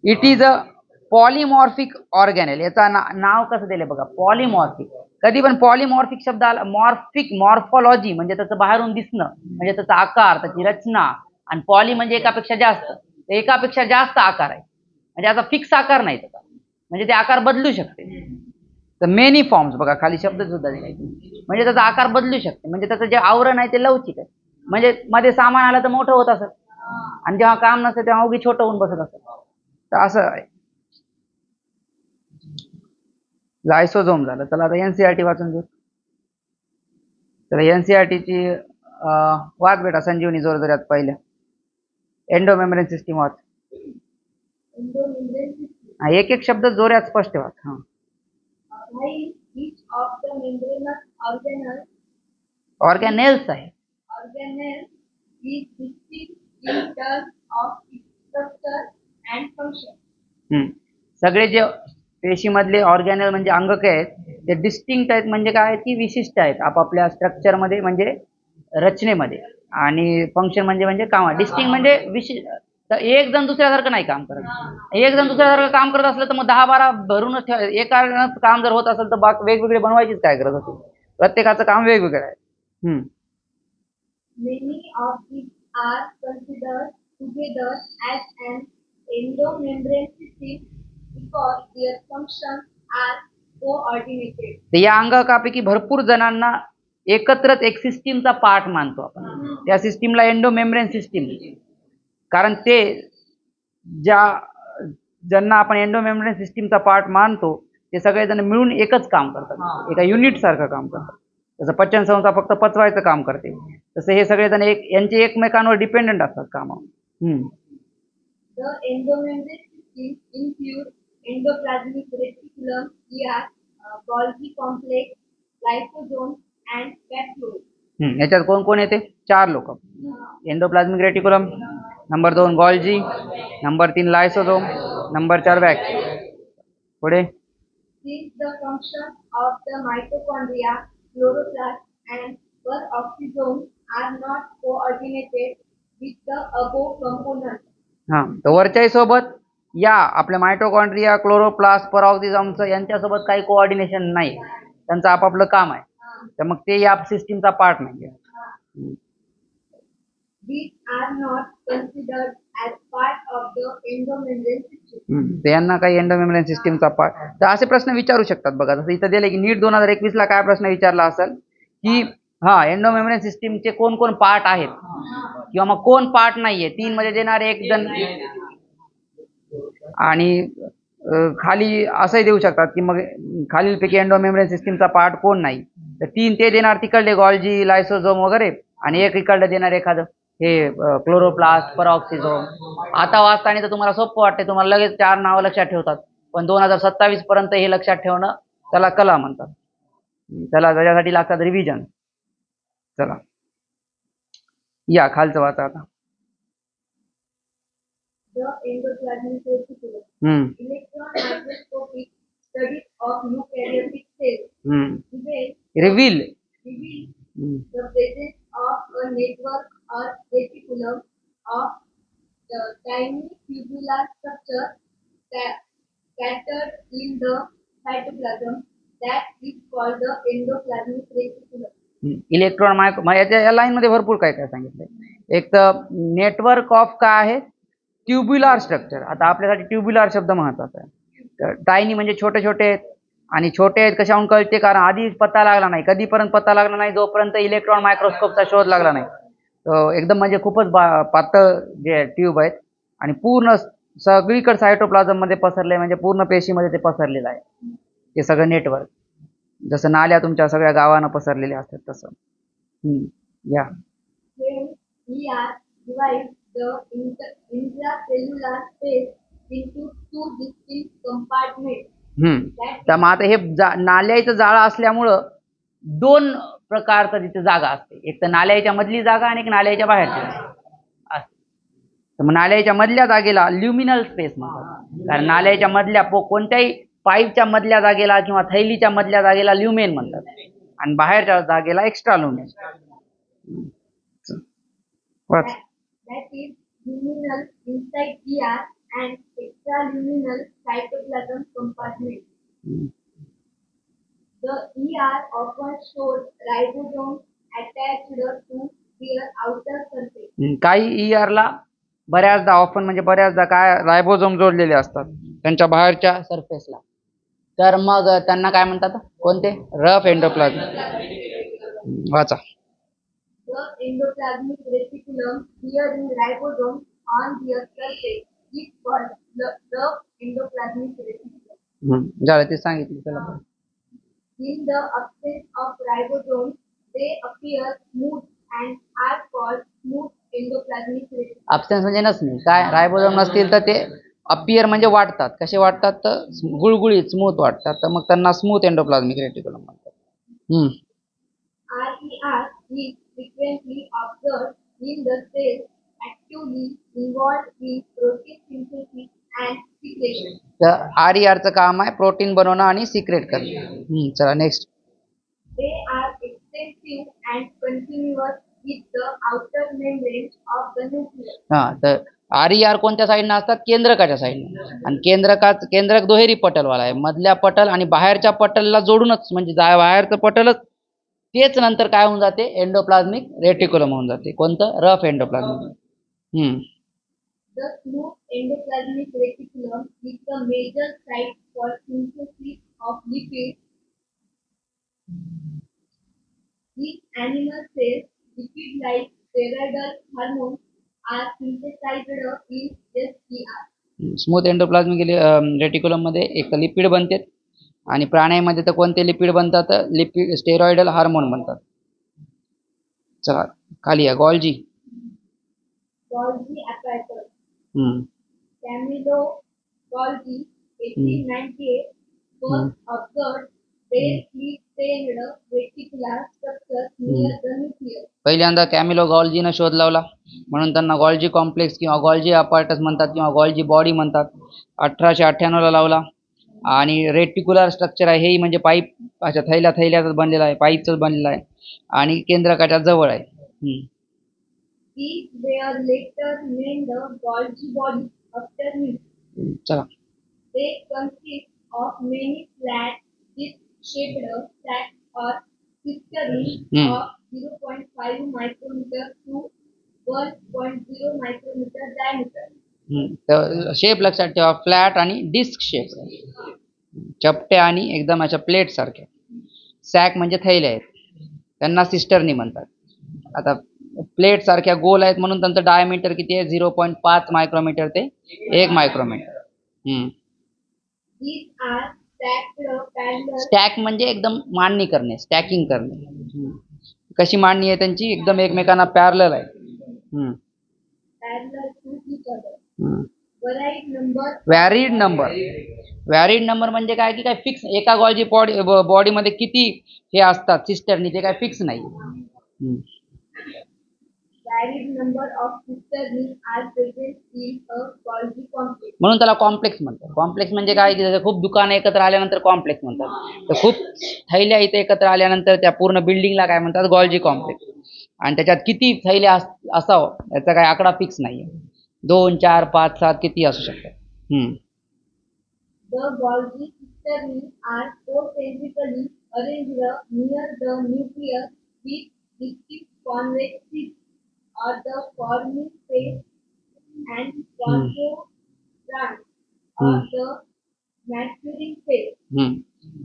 It is a polymorphic organelle. याचा नाव कसं दिलं बघा, पॉलिमॉर्फिक. कधी पण पॉलिमॉर्फिक शब्द आला, मॉर्फॉलॉजी म्हणजे त्याचं बाहेरून दिसणं, म्हणजे त्याचा आकार, त्याची रचना. आणि पॉली म्हणजे एकापेक्षा जास्त, एकापेक्षा जास्त आकार आहे म्हणजे याचा फिक्स आकार नाही त्याचा, म्हणजे ते आकार बदलू शकते. तर मेनी फॉर्म्स बघा, खाली शब्द सुद्धा दिलाय, म्हणजे त्याचा आकार बदलू शकते. म्हणजे त्याचं जे आवरण आहे ते लवचिक आहे, म्हणजे मध्ये सामान आलं तर मोठं होत असत आणि जेव्हा काम नसतं तेव्हा उगी छोटं होऊन बसत असत. तर असं आहे. लायसोझोम झालं. चला आता NCERT वाचून घेऊ. तर NCERTची वाच बेटा संजीवनी जोरजोरात पहिल्या. एंडोमेम्ब्रेन सिस्टीम वाच. एक एक शब्द जोरात स्पष्ट वाच. हा, ऑर्गॅनेल्स आहे. सगळे जे पेशीमधले ऑर्गॅनल म्हणजे अंगके आहेत ते डिस्टिंक्ट आहेत. म्हणजे काय आहेत की विशिष्ट आहेत आपापल्या स्ट्रक्चर मध्ये, म्हणजे रचनेमध्ये. आणि फंक्शन म्हणजे काम. डिस्टिंक्ट म्हणजे विशिष्ट. तर एक जण दुसऱ्यासारखं नाही काम करत. एक जण दुसऱ्यासारखं काम करत असलं तर मग 10-12 भरूनच एकाच काम जर होत असेल तर वेगवेगळे बनवायचीच काय गरज होती. प्रत्येकाचं काम वेगवेगळं आहे.
Many of these are considered together as an endomembrane system because their functions are coordinated.
या अंगकापैकी भरपूर जणांना एकत्रच एक सिस्टीमचा पार्ट मानतो आपण. त्या सिस्टीमला एंडोमेम्ब्रेन सिस्टीम, कारण ते ज्यांना आपण एंडोमेम्ब्रेन सिस्टीमचा पार्ट मानतो ते सगळेजण मिळून एकच काम करतात, एका युनिट सारखं काम करतात. जसं पचन संस्था फक्त पचवायचं काम करते, तसं हे सगळेजण यांचे एकमेकांवर डिपेंडंट असतात कामावर.
The endomembrane system includes endoplasmic reticulum, Golgi complex, lysosomes and vacuoles.
याच्यात कोण कोण येते? 4 लोक. Endoplasmic reticulum, number 2 Golgi, number 3 lysosome, number 4 vacuole. पुढे,
Since the function of the mitochondria, chloroplast and peroxisome are not coordinated with the above components.
तर वरच्याही सोबत या आपल्या मायटोकॉन्ड्रिया, क्लोरोप्लास्ट, पेरॉक्सिसोमचं यांच्यासोबत काही कोऑर्डिनेशन नाही, त्यांचं आपापलं काम आहे. तर मग ते या सिस्टीमचा पार्ट नाही.
These are not considered as part of the endomembrane system.
यांना काही एंडोमेम्ब्रेन सिस्टीमचा पार्ट. तर असे प्रश्न विचारू शकतात बघा. जसं इथं दिले की नीट 2021 ला काय प्रश्न विचारला असेल की एंडोमेम्ब्रेन सिस्टीमचे कोण कोण पार्ट आहेत किंवा मग कोण पार्ट नाहीये. 3 मध्ये देणारे एक जण, आणि खाली असंही देऊ शकतात की मग खालीलपैकी एंडोमेम्ब्रेन सिस्टीमचा पार्ट कोण नाही. तर 3 ते देणार तिकडले गॉल्जी, लायसोझोम वगैरे, आणि एक इकडलं देणार एखादं हे क्लोरोप्लास्ट, पेरॉक्सिसोम. आता वाचताना तर तुम्हाला सोपं वाटते, तुम्हाला लगेच 4 नावं लक्षात ठेवतात. पण 2027 पर्यंत हे लक्षात ठेवणं त्याला कला म्हणतात. त्याला त्याच्यासाठी लागतात रिव्हिजन. चला खालचं वाचा आता.
Electron microscopic studies of eukaryotic cells
reveal
the presence of a network or reticulum of the tiny tubular structure scattered in the cytoplasm that is called the endoplasmic reticulum.
Electron या line मध्ये भरपूर काय काय सांगितलंय. एक तर network of काय आहे, ट्युब्युलर स्ट्रक्चर. आता आपल्यासाठी ट्युब्युलर शब्द महत्वाचा आहे. तर टायनी म्हणजे छोटे छोटे आहेत, आणि छोटे आहेत कशाहून कळते, कारण आधी पत्ता लागला नाही, कधीपर्यंत पत्ता लागला नाही, जोपर्यंत इलेक्ट्रॉन मायक्रोस्कोपचा शोध लागला नाही. तो एकदम म्हणजे खूपच पातळ जे ट्यूब आहेत, आणि पूर्ण सगळीकडे सायटोप्लाझम मध्ये पसरले, म्हणजे पूर्ण पेशीमध्ये ते पसरलेलं आहे. ते सगळं नेटवर्क जसं नाल्या तुमच्या सगळ्या गावानं पसरलेल्या असतात तसं. या
divide the intracellular space into two distinct compartments.
तर मग आता हे नाल्याचं जाळं असल्यामुळं दोन प्रकारचं तिथे जागा असते. एक तर नाल्याच्या मधली जागा आणि एक नाल्याच्या बाहेरची जागा असते. तर मग नाल्याच्या मधल्या जागेला ल्युमिनल स्पेस म्हणतात, कारण नाल्याच्या मधल्या कोणत्याही पाईपच्या मधल्या जागेला किंवा थैलीच्या मधल्या जागेला ल्युमेन म्हणतात, आणि बाहेरच्या जागेला extra lumen.
That is luminal inside ER and extraluminal cytoplasm compartment. The ER often shows ribosomes attached to their outer surface.
काही ER ला बऱ्याचदा ऑफन म्हणजे बऱ्याचदा काय रायबोझोम जोडलेले असतात त्यांच्या बाहेरच्या सरफेसला. तर मग त्यांना काय म्हणतात, कोणते, रफ एंडोप्लाझ्म. वाचा.
The endoplasmic reticulum here in ribosome on their surface is called the endoplasmic reticulum.
झालं ते सांगितलं त्याला.
In the absence of ribosomes, they appear smooth and are called smooth endoplasmic reticulum.
absence म्हणजे नसणे, काय रायबोझोम नसतील तर ते अपीयर म्हणजे वाटतात. कसे वाटतात, तर गुळगुळीत स्मूथ वाटतात, तर मग त्यांना स्मूथ एंडोप्लाझमिक रेटिक्युलम म्हणतात.
RER is frequently observed in the cells actively involved in protein synthesis and secretion.
तर RERचं काम आहे प्रोटीन बनवणं आणि सिक्रेट करणं. चला next.
They are extensive and continuous with the outer membrane of the nucleus.
तर RER कोणत्या साईडनं असतात, केंद्रकाच्या साईडनं. आणि केंद्रक दुहेरी पटलवाला आहे, मधल्या पटल आणि बाहेरच्या पटलला जोडूनच, म्हणजे बाहेरचं पटलच तेच नंतर काय होऊन जाते, एंडोप्लाझमिक रेटिक्युलम होऊन जाते. कोणतं, rough endoplasmic.
The smooth endoplasmic reticulum is the major site for synthesis of lipids. In animal cells, lipid-like steroidal hormones are synthesized in SER.
Smooth endoplasmic reticulum मध्ये एक लिपिड बनते, आणि प्राण्यामध्ये तर कोणते लिपिड बनतात, लिपिड स्टेरॉइडल हार्मोन बनतात. चला खाली आहे Golgi.
Golgi apparatus. Camilo Golgi, 1898, was observed barely stained reticular structure near the nucleus.
पहिल्यांदा कॅमिलो गॉल्जीनं शोध लावला, म्हणून त्यांना गॉल्जी कॉम्प्लेक्स किंवा गॉल्जी अपार्टस म्हणतात किंवा गॉल्जी बॉडी म्हणतात. 1898 ला लावला. आणि रेटिक्युलर स्ट्रक्चर आहे हे म्हणजे पाईप अशा थैल्याच बनलेला आहे, पाईपच बनलेला आहे, आणि केंद्रकाच्या जवळ आहे.
These were later named the Golgi body after him.
चला.
They consist of many flat, disc-shaped sacs or cisterns of 0.5 micrometer to 1.0 micrometer diameter.
तर शेप लक्षात ठेवा, फ्लॅट आणि डिस्क शेप, चपटे आणि एकदम अशा प्लेट सारख्या. सॅक म्हणजे थैल्या आहेत, त्यांना सिस्टर्नी म्हणतात. आता प्लेट सारख्या गोल आहेत म्हणून त्यांचं डायमीटर किती आहे, 0.5 मायक्रोमीटर ते 1 मायक्रोमीटर. स्टॅक म्हणजे एकदम मांडणी करणे, स्टॅकिंग करणे. कशी मांडणी आहे त्यांची, एकदम एकमेकांना पॅरलल आहे. व्हॅरिड नंबर म्हणजे काय की काय फिक्स, एका गॉल्जी बॉडीमध्ये किती हे असतात सिस्टरनी, ते काय फिक्स नाही.
varied number of cisterns are present in a Golgi complex.
म्हणून त्याला कॉम्प्लेक्स म्हणतात. कॉम्प्लेक्स म्हणजे काय, की त्याच्या खूप दुकानं एकत्र आल्यानंतर कॉम्प्लेक्स म्हणतात. तर खूप थैल्या इथे एकत्र आल्यानंतर त्या पूर्ण बिल्डिंगला काय म्हणतात, गॉल्जी कॉम्प्लेक्स. आणि त्याच्यात किती थैल्या असावं याचा काय आकडा फिक्स नाहीये. 2, 4, 5, 7 किती असू शकतात.
The Golgi cisterns are concentrically arranged near the nucleus with distinct convex seats or the forming phase and contotrans or the maturing phase.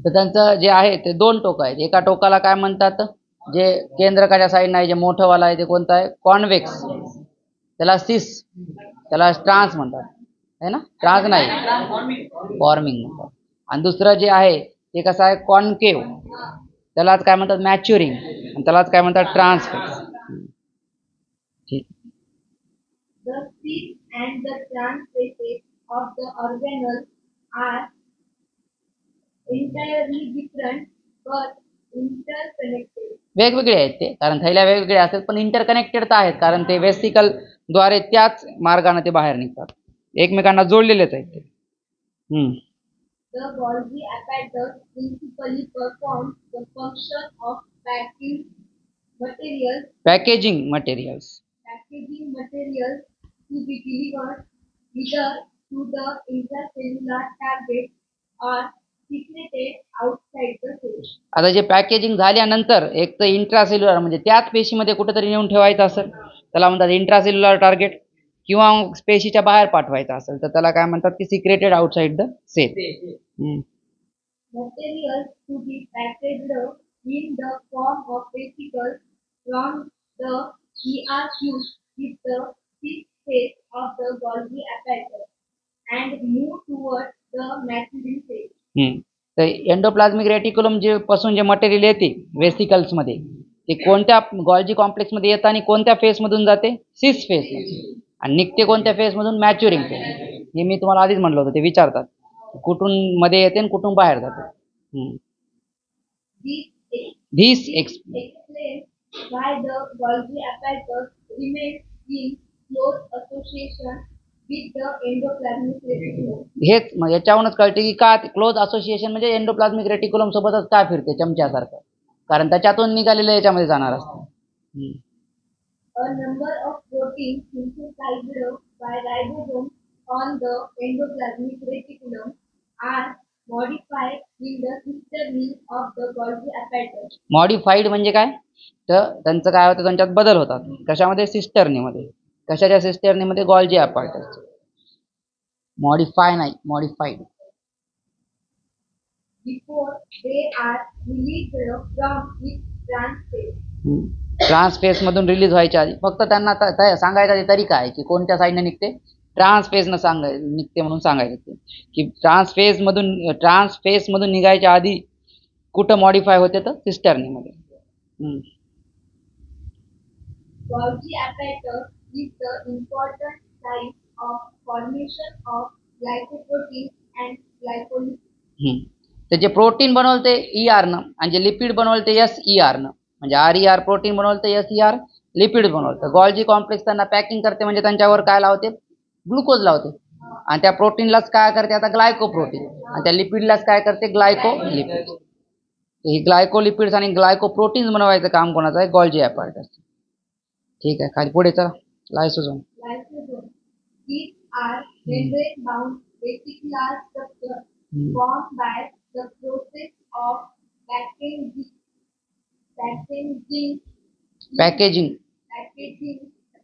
तर त्यांचं जे आहे ते 2 टोकं आहेत. एका टोकाला काय म्हणतात, जे केंद्रकाच्या साईडनं आहे, जे मोठंवाला आहे ते कोणतं आहे, कॉन्व्हेक्स. त्याला सिस, त्याला ट्रान्स म्हणतात, है ना. ट्रान्स नाही, फॉर्मिंग म्हणतात. आणि दुसरं जे आहे ते कसं आहे, कॉन्केव. त्यालाच काय म्हणतात, मॅच्युरिंग. आणि त्यालाच काय म्हणतात, ट्रान्सफेक्स. ठीक.
The seeds and the trans phases of the organelles are entirely different but interconnected.
वेगवेगळे आहेत ते, कारण थैल्या वेगवेगळ्या असतात पण इंटरकनेक्टेड तर आहेत, कारण ते वेस्टिकल द्वारे त्याच मार्गाने ते बाहेर निघतात, एकमेकांना जोडलेलेच आहेत ते.
The Golgi apparatus principally performs the function of packaging materials to be delivered either to the intracellular target or secreted outside the cell.
आता जे पॅकेजिंग झाल्यानंतर एक तर इंट्रासेल्युलर म्हणजे त्याच पेशीमध्ये कुठेतरी नेऊन ठेवायचं असेल त्याला म्हणतात इंट्रासेल्युलर टार्गेट, किंवा पेशीच्या बाहेर पाठवायचं असेल तर त्याला काय म्हणतात की secreted outside the cell.
Materials to be packaged in the form of vesicles from the ER tube with the sixth phase of the Golgi apparatus and move towards the maturing phase.
तर endoplasmic reticulum जे पासून जे material येते vesicles मध्ये ते कोणत्या Golgi complex मध्ये येतं आणि कोणत्या फेज मधून जाते, सिस फेज मध्ये, आणि निघते कोणत्या फेज मधून, मॅच्युरिंग फेज. हे मी तुम्हाला आधीच म्हटलं होतं, ते विचारतात कुठून मध्ये येते आणि कुठून बाहेर जाते.
This explains why the Golgi apparatus remains in close association with the endoplasmic reticulum.
हेच याच्यावरूनच कळते की का क्लोज असोसिएशन म्हणजे एंडोप्लाझ्मिक रेटिक्युलम सोबतच का फिरते चमच्यासारखं, कारण त्याच्यातून निघालेलं याच्यामध्ये जाणार असतं.
A number of proteins synthesized by ribosomes on the endoplasmic reticulum are modified in the cisterning of the Golgi apparatus.
Modified म्हणजे काय, तर त्यांचं काय होतं, त्यांच्यात बदल होतात. कशामध्ये, सिस्टर्नीमध्ये. कशाच्या सिस्टर्नीमध्ये, गॉल्जी apparatus. मॉडिफाय नाही, modified.
Before they are released from its transphase.
ट्रान्सफेस मधून रिलीज व्हायच्या आधी फक्त त्यांना सांगायचा तरीका आहे की कोणत्या साईडने निघते, ट्रान्सफेस न निघते म्हणून सांगायचं की ट्रान्सफेस मधून निघायच्या आधी कुठं मॉडिफाय होते, तर सिस्टर्नी मध्ये.
Golgi apparatus is the important site of formation of glycoproteins and glycolipids.
तर जे प्रोटीन बनवलं ते ER न आणि जे लिपिड बनवलं ते SER न, म्हणजे RER प्रोटीन बनवलं तर SER लिपिड बनवलं. गॉल्जी कॉम्प्लेक्स त्यांना पॅकिंग करते, म्हणजे त्यांच्यावर काय लावते, ग्लुकोज लावते, आणि त्या प्रोटीनलाच काय करते आता, ग्लायकोप्रोटीन, आणि त्या लिपिडलाच काय करते, ग्लायकोलिपिड. ही ग्लायकोलिपिड्स आणि ग्लायकोप्रोटीन्स बनवायचं काम कोणाचं आहे, गॉल्जी apparatus. ठीक आहे, खाली पुढे चला. लायसोसोम.
These are membrane bound vesicular structures formed by the process of packaging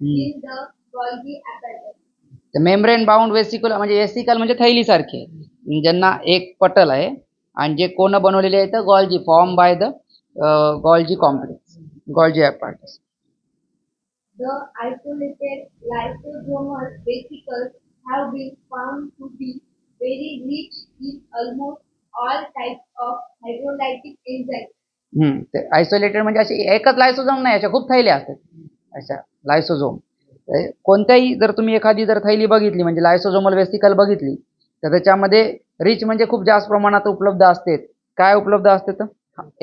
in the Golgi apparatus.
तर मेम्ब्रेन बाउंड वेसिकल म्हणजे वेसिकल म्हणजे थैली सारखे, ज्यांना एक पटल आहे आणि जे कोण बनवलेले आहेत, Golgi form by the Golgi complex, Golgi apparatus.
The isolated lysosomal vesicles have been found to be very rich in almost all types of hydrolytic enzymes.
ते आयसोलेटेड म्हणजे असे एकच लायसोझोम नाही, अशा खूप थैल्या असतात अशा लायसोझोम. कोणत्याही जर तुम्ही एखादी जर थैली बघितली म्हणजे लायसोझोमल वेसिकल बघितली तर त्याच्यामध्ये रिच म्हणजे खूप जास्त प्रमाणात उपलब्ध असते. काय उपलब्ध असते तर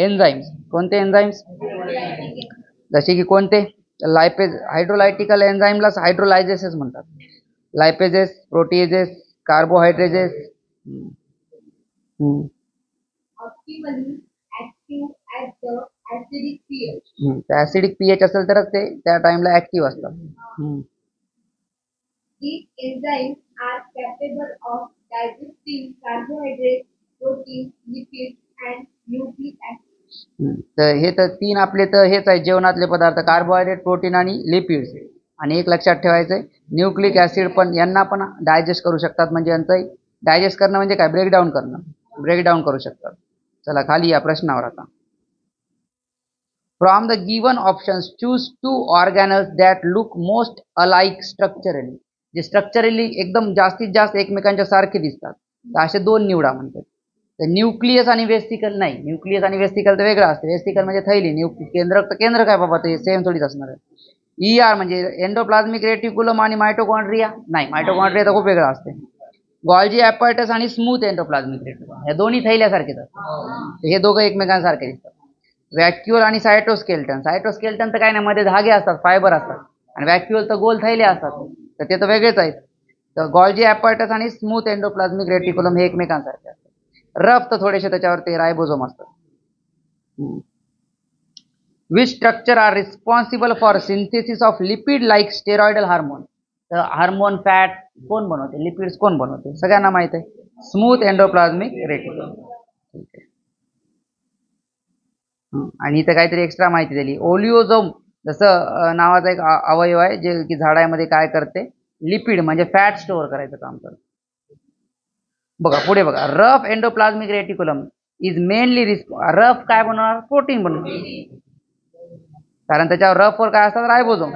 एन्झाईम्स. कोणते एन्झाईम्स, जसे की कोणते, लायपेज हायड्रोलायटिकल एन्झाईमलाच हायड्रोलायजेसेस म्हणतात. Lipases, proteases, carbohydrases.
Optimally active at the acidic pH.
Acidic pH असेल तरच ते त्या टाइमला ऍक्टिव्ह असतात.
These enzymes are capable of digesting carbohydrates, proteins, lipids, and nucleic acids.
तर हे तर तीन आपले तर हेच आहे जेवणातले पदार्थ, कार्बोहायड्रेट, प्रोटीन आणि लिपिड्स. आणि एक लक्षात ठेवायचंय, न्यूक्लिक ऍसिड पण यांना पण डायजेस्ट करू शकतात. म्हणजे यांचं डायजेस्ट करणं म्हणजे काय, ब्रेकडाऊन करणं, ब्रेकडाऊन करू शकतात. चला खाली या प्रश्नावर आता. From the given options choose 2 organelles that look most alike structurally. जे स्ट्रक्चरली एकदम जास्तीत जास्त एकमेकांच्या सारखे दिसतात, तर असे 2 निवडा म्हणतात. तर न्यूक्लियस आणि वेस्टिकल नाही, न्यूक्लियस आणि वेस्टिकल तर वेगळं असतं. वेस्टिकल म्हणजे थैली, केंद्र तर केंद्र काय बाबा, ते सेम थोडीच असणार आहे. ER म्हणजे एंडोप्लाझ्मिक रेटिक्युलम आणि मायटोकॉन्ड्रिया नाही, मायटोकॉन्ड्रिया तर खूप वेगळं असते. गॉल्जी ॲपॅरेटस आणि स्मूथ एंडोप्लाझमिक रेटिक्युलम हे दोन्ही थैल्यासारखेच असतात. हे दोघं एकमेकांसारखे दिसतात. व्हॅक्युअल आणि सायटोस्केल्टन. सायटोस्केल्टन तर काय नाही, मध्ये धागे असतात, फायबर असतात. आणि व्हॅक्युअल तर गोल थैले असतात, तर ते तर वेगळेच आहेत. तर गॉल्जी ॲपॅरेटस आणि स्मूथ एंडोप्लाझमिक रेटिक्युलम हे एकमेकांसारखे असतात. रफ तर थोडेसे त्याच्यावरती रायबोझोम असतात. Which structure are responsible for synthesis of lipid like steroidal hormone. तर हार्मोन फॅट कोण बनवते, लिपिड्स कोण बनवते, सगळ्यांना माहित आहे, स्मूथ एंडोप्लाझमिक रेटिक्युलम. आणि इथं काहीतरी एक्स्ट्रा माहिती दिली. ओलिओझोम जसं नावाचा एक अवयव आहे जे की झाडामध्ये काय करते, लिपिड म्हणजे फॅट स्टोअर करायचं काम करते. बघा पुढे बघा, rough endoplasmic reticulum is mainly rough काय बनवणार, प्रोटीन बनवणार, कारण त्याच्यावर रफवर काय असतात, ribosome.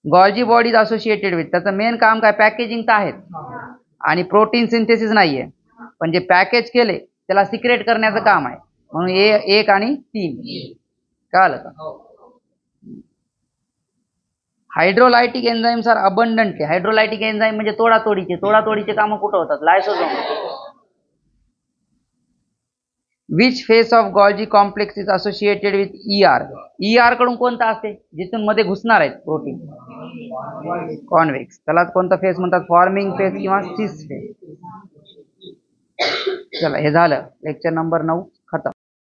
Golgi bodies associated with, त्याचं मेन काम काय, पॅकेजिंग तर आहेत आणि प्रोटीन सिंथेसिस नाहीये, पण जे पॅकेज केले त्याला सिक्रेट करण्याचं काम आहे. म्हणून 1 आणि 3 कळालं का. Hydrolytic enzymes are abundantly. Hydrolytic enzyme म्हणजे तोडातोडीचे कामं कुठं होतात, lysosome. Which face of Golgi complex is associated with ER. ER कडून कोणता असते, जिथून मध्ये घुसणार आहेत प्रोटीन, कॉन्व्हेक्स. त्यालाच कोणता फेस म्हणतात, फॉर्मिंग फेस किंवा सिस फेस. चला हे झालं लेक्चर नंबर 9.